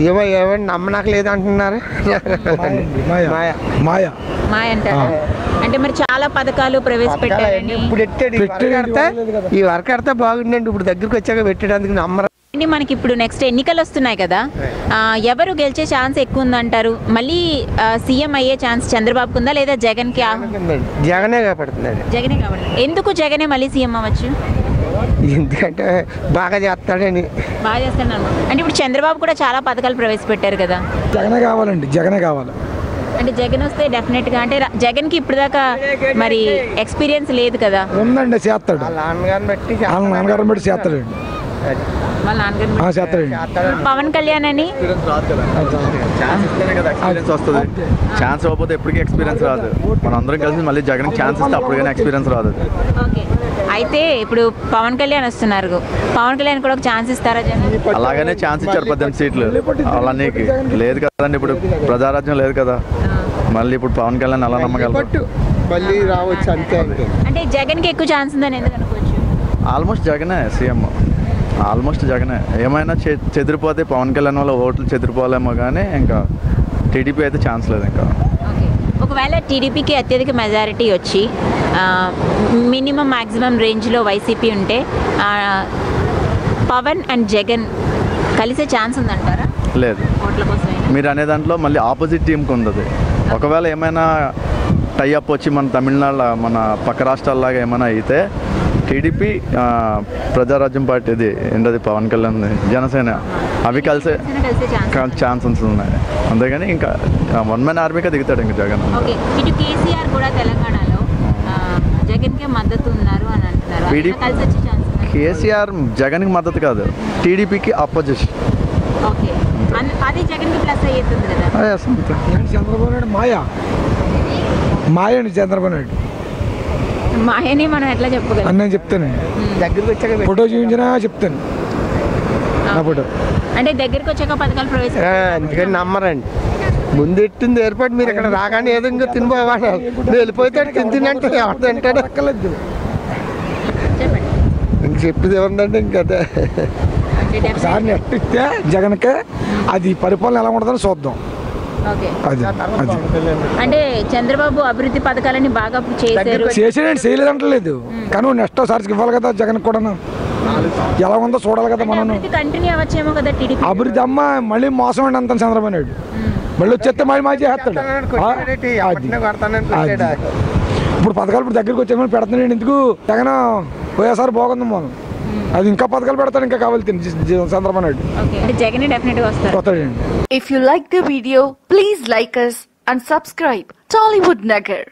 ఏమో ఏమని నమ్మనకు లేదంటున్నారు. అంటే మరి చాలా పథకాలు ప్రవేశపెట్టారని ఇప్పుడు ఈ వర్క్ ఎడితే బాగుండండి. ఇప్పుడు దగ్గరికి వచ్చాక పెట్టడానికి నమ్మరు. మనకి ఇప్పుడు నెక్స్ట్ ఎన్నికలు వస్తున్నాయి కదా, ఎవరు గెలిచే ఛాన్స్ ఎక్కువ ఉందంటారు? మళ్ళీ సీఎం అయ్యే ఛాన్స్ చంద్రబాబుకు ఉందా లేదా జగన్కి? జగనే కాబడుతున్నాడు. జగనే కాబట్టి ఎందుకు జగనే మళ్ళీ సీఎం అవ్వచ్చు? ఎందుకంటే బాగా చేస్తాడని. బాగా చేస్తాడు అంటే ఇప్పుడు చంద్రబాబు కూడా చాలా పథకాలు ప్రవేశపెట్టారు కదా. జగనే కావాలండి, జగనే కావాలి. అంటే జగన్ వస్తే డెఫినెట్గా అంటే జగన్కి ఇప్పుడు దాకా మరి ఎక్స్పీరియన్స్ లేదు కదా. ఉందండి, చేస్తాడు. నాన్నగారిని బట్టి చేస్తాడండి. వాళ్ళ నాన్నగారు పవన్ కళ్యాణ్ అని ఛాన్స్ ఇవ్వకపోతే ఎప్పటికీ ఎక్స్పీరియన్స్ రాదు. మనం అందరం కలిసి మళ్ళీ జగన్ ఛాన్స్ ఇస్తే అప్పటికైనా ఎక్స్పీరియన్స్ రాదు. ఓకే, అయితే ఇప్పుడు పవన్ కళ్యాణ్ వస్తున్నారు, పవన్ కళ్యాణ్ కూడా ఒక ఛాన్స్ ఇస్తారా జగన్? అలాగనే ఛాన్స్ ఇచ్చారు 18 సీట్లు. అలానికి లేదు కదండి, ఇప్పుడు ప్రజారాజ్యం లేదు కదా. మళ్ళీ ఇప్పుడు పవన్ కళ్యాణ్ అలా నమ్మగలరు. మళ్ళీ రావచ్చు అంతే. అంటే జగన్కి ఎక్కువ ఛాన్స్ ఉందని ఎందుకు అనుకోవచ్చు? ఆల్మోస్ట్ జగనే సీఎం, ఆల్మోస్ట్ జగనే. ఏమైనా చెదిరిపోతే పవన్ కళ్యాణ్ వల్ల ఓట్లు చెదిరిపోలేమో కానీ ఇంకా టీడీపీ అయితే ఛాన్స్ లేదు ఇంకా. ఒకవేళ టీడీపీకి అత్యధిక మెజారిటీ వచ్చి మినిమం మ్యాక్సిమం రేంజ్లో వైసీపీ ఉంటే పవన్ అండ్ జగన్ కలిసే ఛాన్స్ ఉందంటారా? లేదు, మీరు అనే దాంట్లో మళ్ళీ ఆపోజిట్ టీంకి ఉంది. ఒకవేళ ఏమైనా టైఅప్ వచ్చి మన తమిళనాడు మన పక్క రాష్ట్రాల్లాగా ఏమైనా అయితే టీడీపీ ప్రజారాజ్యం పార్టీ ఇది ఏంటది పవన్ కళ్యాణ్ జనసేన అవి కలిసే ఛాన్సెస్ ఉన్నాయి. అంతేగాని ఇంకా వన్ మ్యాన్ ఆర్మీగా దిగుతాడు ఇంకా జగన్. ఇటు కేసీఆర్ కూడా తెలంగాణలో జగన్కే మద్దతు ఉన్నారు అని అంటున్నారు. కేసీఆర్ జగన్కి మద్దతు కాదు, టీడీపీకి అపోజిషన్. ఓకే, అది జగన్కి ప్లస్ అయ్యేస్తుంది కదా. చంద్రబాబు నాయుడు మాయ అండి. చంద్రబాబు నాయుడు మాయని మనం ఎట్లా చెప్పగలం? నేను చెప్తానండి, దగ్గరికి వచ్చాక ఫోటో చూపించినా చెప్తాను. నా ఫోటో అంటే దగ్గరికి వచ్చాక పథకాలు అందుకని నమ్మరండి. ముందు ఎట్టింది ఏర్పాటు మీరు ఇక్కడ రాగానే ఏదో ఇంకా తినిపోవాడు వెళ్ళిపోతాడు. తింటే ఎవరు తింటాడు అక్కర్లేదు. ఇంక చెప్పేది ఏముందంటే ఇంకదే. ఒకసారి నెట్ ఇస్తే జగన్కే అది పరిపాలన ఎలా ఉంటుందని చూద్దాం. అంటే చంద్రబాబు అభివృద్ధి పథకాలని బాగా చేసేయండి, చేయలేదంటలేదు కానీ నెక్స్ట్ ఒకసారి ఇవ్వాలి కదా జగన్ కూడా. ఎలా ఉందో చూడాలి కదా మనం. కంటిన్యూ అవ్వచ్చేమో కదా టీడీపీ అభివృద్ధి. అమ్మ మళ్ళీ మోసం అండి అంత చంద్రబాబు నాయుడు మళ్ళీ వచ్చేస్తే మళ్ళీ మా చేస్తాడు. ఇప్పుడు పథకాలు ఇప్పుడు దగ్గరికి వచ్చే పెడుతున్నాడు. ఎందుకు జగన్ పోయేసారి బాగుంది మనం, అది ఇంకా పథకాలు పెడతాడు ఇంకా కావాలి Chandrababu Naidu. If you like the video, please like us and subscribe Tollywood Nagar.